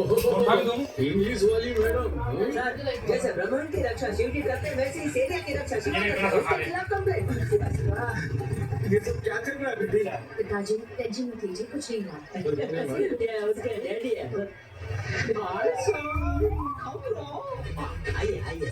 English वाली madam. Sir, जैसे ब्रह्मांड की रक्षा शिव जी करते हैं वैसे ही सेना की रक्षा शिव जी करते हैं। उसके खिलाफ कंप्लेंट। ये सब क्या कर रहा है बेटी? पिताजी टेंशन मत लीजिए, कुछ नहीं हुआ। उसके डैडी है। आइए आइए।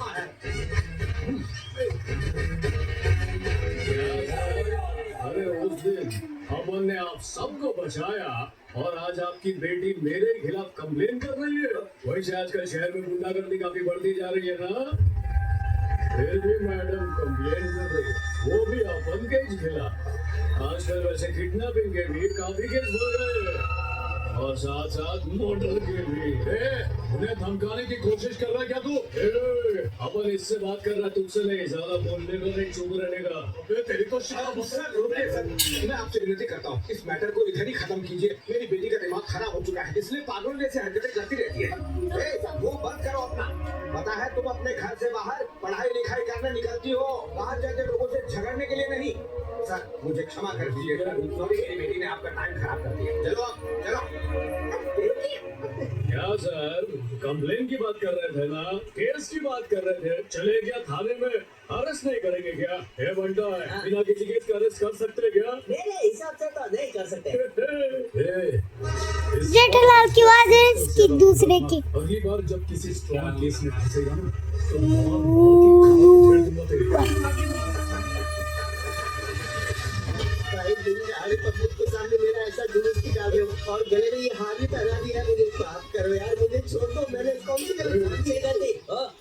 अरे उस दिन अपन ने आप सबको बचाया और आज आपकी बेटी मेरे खिलाफ कंप्लेन कर रही है। वैसे आजकल शहर में गुंडागर्दी काफी बढ़ती जा रही है ना। फिर भी मैडम कंप्लेन कर रही है, वो भी अपन के खिलाफ। आजकल वैसे किडनैपिंग के भी काफी केस बढ़ रहे हैं और साथ साथ मर्डर के भी। उन्हें धमकाने की कोशिश कर रहा है क्या तू? अपन इससे बात कर रहा, तुझसे नहीं। ज्यादा बोलने को नहीं, चुप रहने का। तेरी तो मैं आपसे विनती करता हूँ, इस मैटर को इधर ही खत्म कीजिए। मेरी बेटी का दिमाग खराब हो चुका है, इसलिए पागल जैसे हरकतें करती रहती है। वो बंद करो अपना। पता है तुम अपने घर से बाहर पढ़ाई लिखाई करने निकलती हो, बाहर जाके लोगों से झगड़ने के लिए नहीं। सर मुझे क्षमा कर दीजिए, सॉरी, मेरी बेटी ने आपका टाइम खराब कर दिया। चलो चलो। क्या सर, कंप्लेन की बात कर रहे थे ना, केस की बात कर रहे थे। चले क्या थाने में? अरेस्ट नहीं करेंगे क्या? ये बनता है, बिना किसी केस का अरेस्ट कर सकते क्या? मेरे हिसाब से तो नहीं कर सकते। जेठालाल की आवाज है इसकी दूसरे की। अगली बार जब किसी स्ट्रॉन्ग केस में फंसेगा ना तो मार के खा दूंगा। पब्लिक के सामने मेरा ऐसा जुलूस निकाल रहे हो और गले में ये हार भी पहना दिया है। मुझे माफ करो यार, मुझे छोड़ दो। मैंने कौन सी गलती कर दी?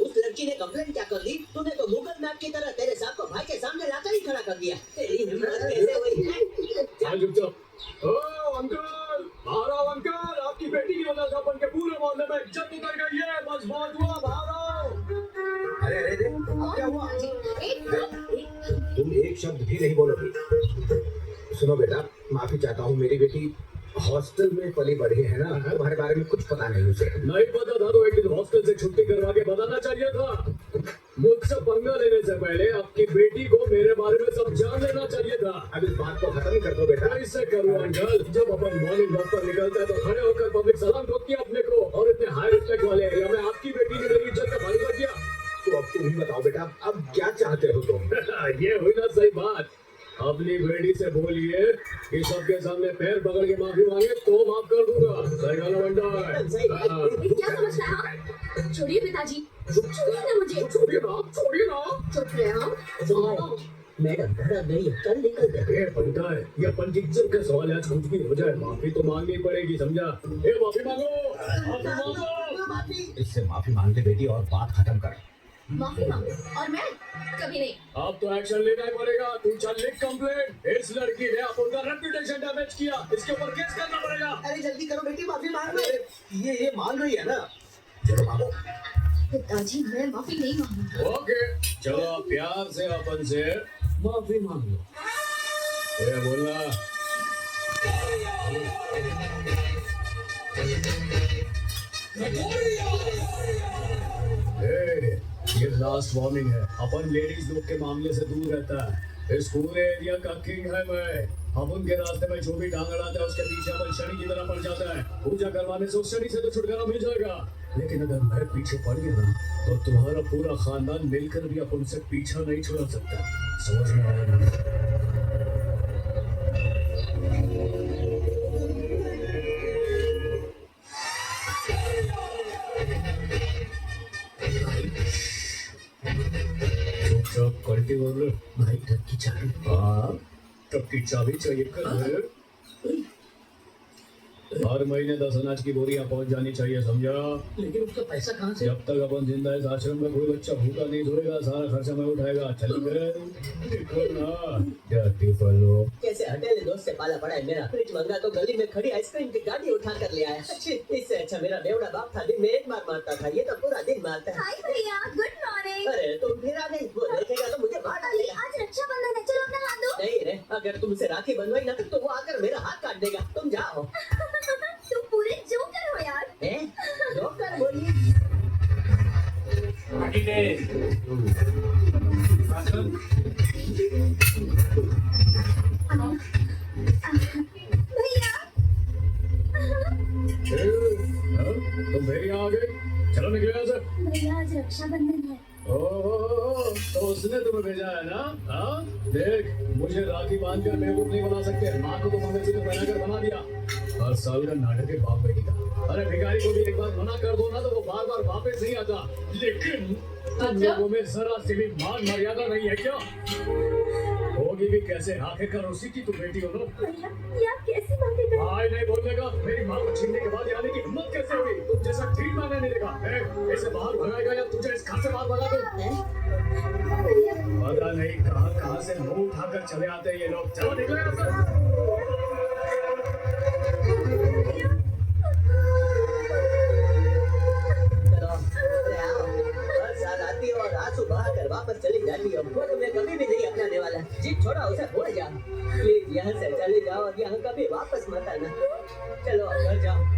उस लड़की ने कंप्लेंट क्या कर दी? तूने तो गूगल मैप की तरह तेरे साथ को भाई के सामने लाकर ही खड़ा कर दिया। तेरी हिम्मत कैसे हुई है? चुप। ओ अंकल, बाहर आओ अंकल। आपकी बेटी की वजह से अपन के पूरे मोहल्ले में इज्जत उतर गई है। बस बहुत हुआ, बाहर आओ। अरे अरे क्या हुआ? तुम एक शब्द भी नहीं बोलोगी। सुनो बेटा, माफी चाहता हूँ। मेरी बेटी हॉस्टल में पली बढ़ी है ना, तुम्हारे बारे में कुछ पता नहीं उसे। नहीं पता था तो एक दिन हॉस्टल से छुट्टी करवा के बताना चाहिए था। मुझसे पंगा लेने से पहले आपकी बेटी को मेरे बारे में सब जान लेना चाहिए था। अब इस बात को खत्म कर दो बेटा। कैसे करूँ अंकल? जब अपन मॉर्निंग वॉक पर निकलता है तो खड़े होकर पब्लिक सलाम ठोकती है अपने को, और इतने हाई रिस्पेक्ट वाले एरिया में आपकी बेटी ने मेरी इज्जत का भारी कर दिया। तो अब तुम ही बताओ बेटा, अब क्या चाहते हो तुम? ये हुई ना सही बात। अपनी बेटी से बोलिए कि सबके सामने पैर पकड़ के माफी मांगे तो माफ कर दूंगा। सही गाना बंदा है। क्या समझ रहा है? छोड़िए पिताजी, छोड़िए ना मुझे। छोड़िए ना, छोड़िए ना। चुप रहे हो। मैडम डरा नहीं, कल निकल गए। ये बनता है, ये अपन की इज्जत का सवाल है। आज कुछ भी हो जाए माफी तो मांगनी पड़ेगी, समझा? ए माफी मांगो, माफी मांगो। इससे माफी मांग ले बेटी और बात खत्म कर। माफी मांगो और मैं कभी नहीं। अब तो एक्शन लेना ही पड़ेगा। तू चल लिख कंप्लेंट। इस लड़की ने अपन का रेपुटेशन डैमेज किया, इसके ऊपर केस करना पड़ेगा। अरे जल्दी करो बेटी, माफी मांग लो। ये मान रही है ना? चलो मांगो। पिताजी मैं माफी नहीं मांगूंगी। ओके, चलो प्यार से अपन से माफी मांग लो। ये बोलना। ये लास्ट वार्निंग है। अपन लेडीज लोग के मामले से दूर रहता है। इस पूरे एरिया का किंग है मैं। अपन के रास्ते में जो भी टांग अड़ाता है उसके पीछे अपन शनि की तरह पड़ जाता है। पूजा करवाने से उस शनि से तो छुटकारा मिल जाएगा, लेकिन अगर मैं पीछे पड़ गया ना तो तुम्हारा पूरा खानदान मिलकर भी अपन से पीछा नहीं छुड़ा सकता। समझ में आया ना? कल्टीवेटर भाई, ट्रक की चाबी। हाँ, ट्रक की चाबी चाहिए कर। हर महीने 10 अनाज की बोरियां पहुंच जानी चाहिए, समझा? लेकिन उसका पैसा कहाँ से? जब तक अपन जिंदा है इस आश्रम में कोई बच्चा भूखा नहीं सोएगा। सारा खर्चा मैं उठाएगा। चल कैसे अकेले दोस्त से पाला पड़ा है मेरा। फ्रिज मंगा तो गली में खड़ी आइसक्रीम की गाड़ी उठा कर ले आया। इससे अच्छा मेरा बेवड़ा बाप था, दिन में एक बार मारता था, ये तो पूरा दिन मारता है। हाय भैया, गुड मॉर्निंग। अरे तुम फिर आ गई, वो देखेगा तो मुझे मार डालेगा। आज रक्षाबंधन है, चलो अपना हाथ दो। नहीं रे, अगर तुमसे राखी बंधवाई ना तो वो आकर मेरा हाथ काट देगा। तुम जाओ। तुम पूरे जोकर हो यार। जोकर बोलिए। भैया हाँ? तुम मेरे यहाँ आ गई, चलो निकले यहाँ से। भैया आज रक्षाबंधन है। ओह, तो उसने तुम्हें भेजा है ना? हाँ, देख, मुझे राखी बांधकर बेवकूफ नहीं बना सकते। माँ को तो मंगलसूत्र पहनाकर बना दिया। हर साल का नाटक है बाप बेटी का। अरे भिखारी को भी एक बार मना कर दो ना तो वो बार बार वापस नहीं आता। लेकिन तुम लोगों में जरा सी भी मान मर्यादा नहीं है क्या? होगी भी कैसे? आखिरकार उसी की तो बेटी हो ना। भैया ये आप कैसी बातें कर रहे हाय नहीं बोलने का। मेरी माँ को छीनने के बाद आने की हिम्मत कैसे हुई? तुम जैसा ठीक मैंने नहीं देखा। इसे बाहर भगाएगा या तुझे इस घर से बाहर भगा दूं? हैं? भैया पता नहीं कहाँ से मुंह उठाकर चले आते हैं ये लोग। चलो निकलो यहाँ से। चलो, अरे आओ। हर साल आती हो और आंसू बहाकर वापस चली जाती हो। वो तुम्हें कभी भी नहीं अपनाने वाला। जिद छोड़ा उसे भूल जाओ। प्लीज यहाँ से चले जाओ और यहाँ कभी वापस मत आना। चलो घर जाओ।